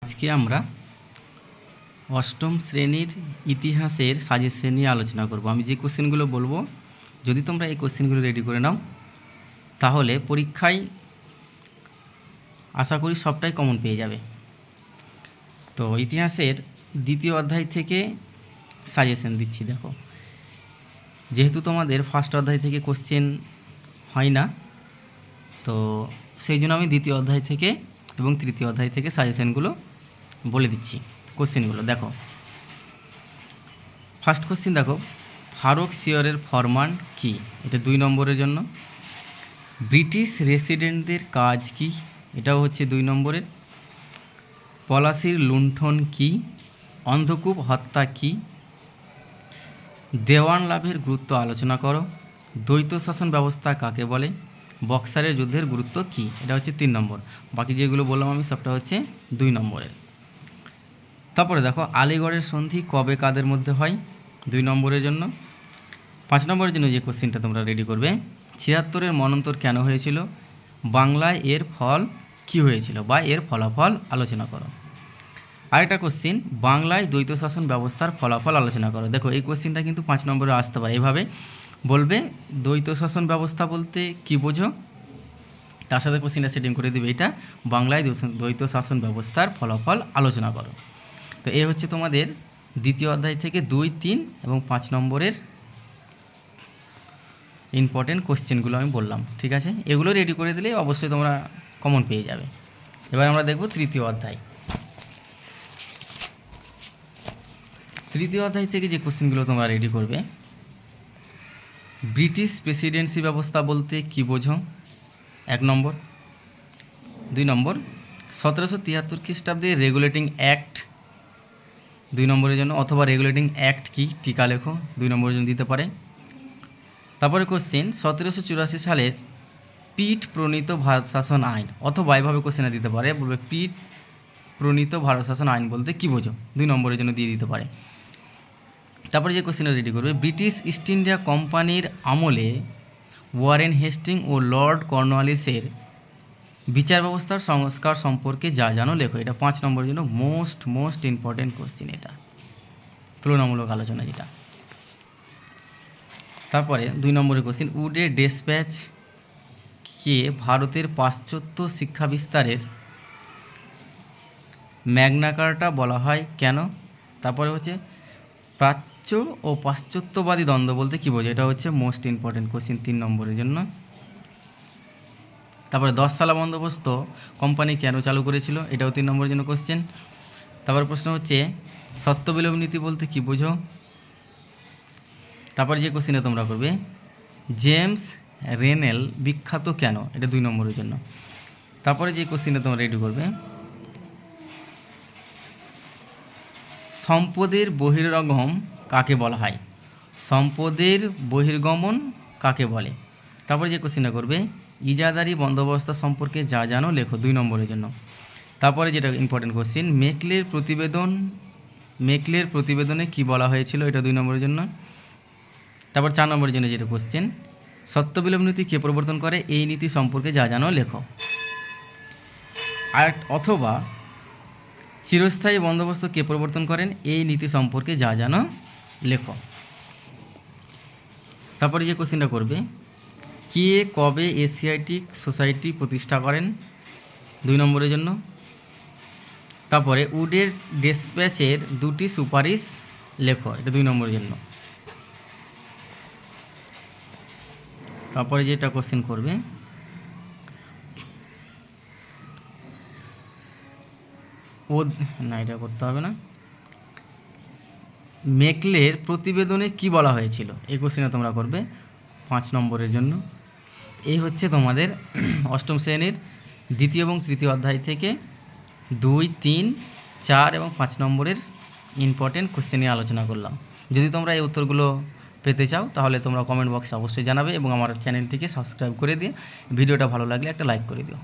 আজকে আমরা অষ্টম শ্রেণীর ইতিহাসের সাজেশন নিয়ে আলোচনা করব। আমি যে কোশ্চেনগুলো বলবো, যদি তোমরা এই কোশ্চেনগুলো রেডি করে নাও তাহলে পরীক্ষায় আশা করি সবটাই কমন পেয়ে যাবে। তো ইতিহাসের দ্বিতীয় অধ্যায় থেকে সাজেশন দিচ্ছি। দেখো, যেহেতু তোমাদের ফার্স্ট অধ্যায় থেকে কোশ্চেন হয় না, তো সেই জন্য আমি দ্বিতীয় অধ্যায় থেকে এবং তৃতীয় অধ্যায় থেকে সাজেশনগুলো বলে দিচ্ছি। কোশ্চেনগুলো দেখো, ফার্স্ট কোশ্চেন দেখো, ফারুক সিয়রের ফরমান কি? এটা 2 নম্বরের জন্য। ব্রিটিশ রেসিডেন্টদের কাজ কি? এটাও হচ্ছে 2 নম্বরের। পলাশির লুণ্ঠন কি? অন্ধকূপ হত্যা কি? দেওয়ান লাভের গুরুত্ব আলোচনা করো। দ্বৈত শাসন ব্যবস্থা কাকে বলে? বক্সারের যুদ্ধের গুরুত্ব কি? এটা হচ্ছে 3 নম্বর। বাকি যেগুলো বললাম আমি সবটা হচ্ছে 2 নম্বরের। তারপরে দেখো, আলিগড়ের সন্ধি কবে কাদের মধ্যে হয়? 2 নম্বরের জন্য। 5 নম্বরের জন্য যে কোশ্চেনটা তোমরা রেডি করবে, 76-এর মন্বন্তর কেন হয়েছিল? বাংলায় এর ফল কি হয়েছিল বা এর ফলাফল আলোচনা করো। আরেকটা কোশ্চেন, বাংলায় দ্বৈত শাসন ব্যবস্থার ফলাফল আলোচনা করো। দেখো, এই কোশ্চেনটা কিন্তু 5 নম্বরে আসতে পারে। এভাবে বলবে, দ্বৈত শাসন ব্যবস্থা বলতে কি বোঝো, তার সাথে কোশ্চেনটা সেটিং করে দিবে, এটা বাংলায় দ্বৈত শাসন ব্যবস্থার ফলাফল আলোচনা করো। তো এই হচ্ছে তোমাদের দ্বিতীয় অধ্যায় থেকে 2, 3 এবং 5 নম্বরের ইম্পর্টেন্ট কোশ্চেনগুলো আমি বললাম। ঠিক আছে, এগুলো রেডি করে দিলেই অবশ্যই তোমরা কমন পেয়ে যাবে। এবার আমরা দেখব তৃতীয় অধ্যায়। তৃতীয় অধ্যায় থেকে যে কোশ্চেনগুলো তোমরা রেডি করবে, ব্রিটিশ প্রেসিডেন্সি ব্যবস্থা বলতে কি বোঝো? 1 নম্বর। 2 নম্বর, 1773 খ্রিস্টাব্দে রেগুলেটিং অ্যাক্ট 2 নম্বরের জন্য, অথবা রেগুলেটিং অ্যাক্ট কি? টিকা লেখো, 2 নম্বরের জন্য দিতে পারে। তারপরে কোশ্চেন, 1784 সালের পিট প্রণীত ভারত শাসন আইন, অথবা এভাবে কোশ্চেনে দিতে পারে, বলবে পিট প্রণীত ভারত শাসন আইন বলতে কী বোঝো? 2 নম্বরের জন্য দিয়ে দিতে পারে। তারপরে যে কোশ্চেনটা রেডি করবে, ব্রিটিশ ইস্ট ইন্ডিয়া কোম্পানির আমলে ওয়ারেন হেস্টিং ও লর্ড কর্নওয়ালিসের বিচার ব্যবস্থার সংস্কার সম্পর্কে যা জানো লেখো। এটা 5 নম্বরের জন্য মোস্ট ইম্পর্টেন্ট কোশ্চেন, এটা তুলনামূলক আলোচনা যেটা। তারপরে 2 নম্বরের কোশ্চেন, উডে ডেসপ্যাচ কে ভারতের পাশ্চাত্য শিক্ষা বিস্তারের ম্যাগনা কার্টা বলা হয় কেন? তারপরে হচ্ছে প্রাচ্য ও পাশ্চাত্যবাদী দ্বন্দ্ব বলতে কী বোঝো? এটা হচ্ছে মোস্ট ইম্পর্টেন্ট কোশ্চেন 3 নম্বরের জন্য। তারপরে 10 সালা বন্দোবস্ত কোম্পানি কেন চালু করেছিল? এটাও 3 নম্বরের জন্য কোশ্চেন। তারপরে প্রশ্ন হচ্ছে, সত্যবিলোপ নীতি বলতে কী বোঝো? তারপরে যে কোশ্চেনটা তোমরা করবে, জেমস রেনেল বিখ্যাত কেন? এটা 2 নম্বরের জন্য। তারপরে যে কোশ্চেনটা তোমরা রেডি করবে, সম্পদের বহির্গমন কাকে বলা হয়? সম্পদের বহির্গমন কাকে বলে? তারপরে যে কোশ্চেনটা করবে, ইজাদারি বন্দোবস্ত সম্পর্কে যা জানো লেখো, 2 নম্বরের জন্য। তারপরে যেটা ইম্পর্টেন্ট কোশ্চেন, মেকলের প্রতিবেদনে কি বলা হয়েছিল? এটা 2 নম্বরের জন্য। তারপর 4 নম্বরের জন্য যেটা কোশ্চেন, সত্যবিলোপ নীতি কে প্রবর্তন করে? এই নীতি সম্পর্কে যা জানো লেখো। আর অথবা চিরস্থায়ী বন্দোবস্ত কে প্রবর্তন করেন? এই নীতি সম্পর্কে যা জানো লেখো। তারপরে যে কোশ্চেনটা করবে, কে কবে এশিয়াটিক সোসাইটি প্রতিষ্ঠা করেন? 2 নম্বরের জন্য। তারপরে উডের ডেসপ্যাচের 2টি সুপারিশ লেখো, এটা 2 নম্বরের জন্য। তারপরে যেটা কোশ্চেন করবে, এটা করতে হবে না, মেকলের প্রতিবেদনে কি বলা হয়েছিল? এই কোশ্চেনটা তোমরা করবে 5 নম্বরের জন্য। এই হচ্ছে তোমাদের অষ্টম শ্রেণীর দ্বিতীয় এবং তৃতীয় অধ্যায় থেকে 2, 3, 4 এবং 5 নম্বরের ইম্পর্টেন্ট কোশ্চেন নিয়ে আলোচনা করলাম। যদি তোমরা এই উত্তরগুলো পেতে চাও তাহলে তোমরা কমেন্ট বক্সে অবশ্যই জানাবে এবং আমার চ্যানেলটিকে সাবস্ক্রাইব করে দিয়ে ভিডিওটা ভালো লাগলে একটা লাইক করে দিও।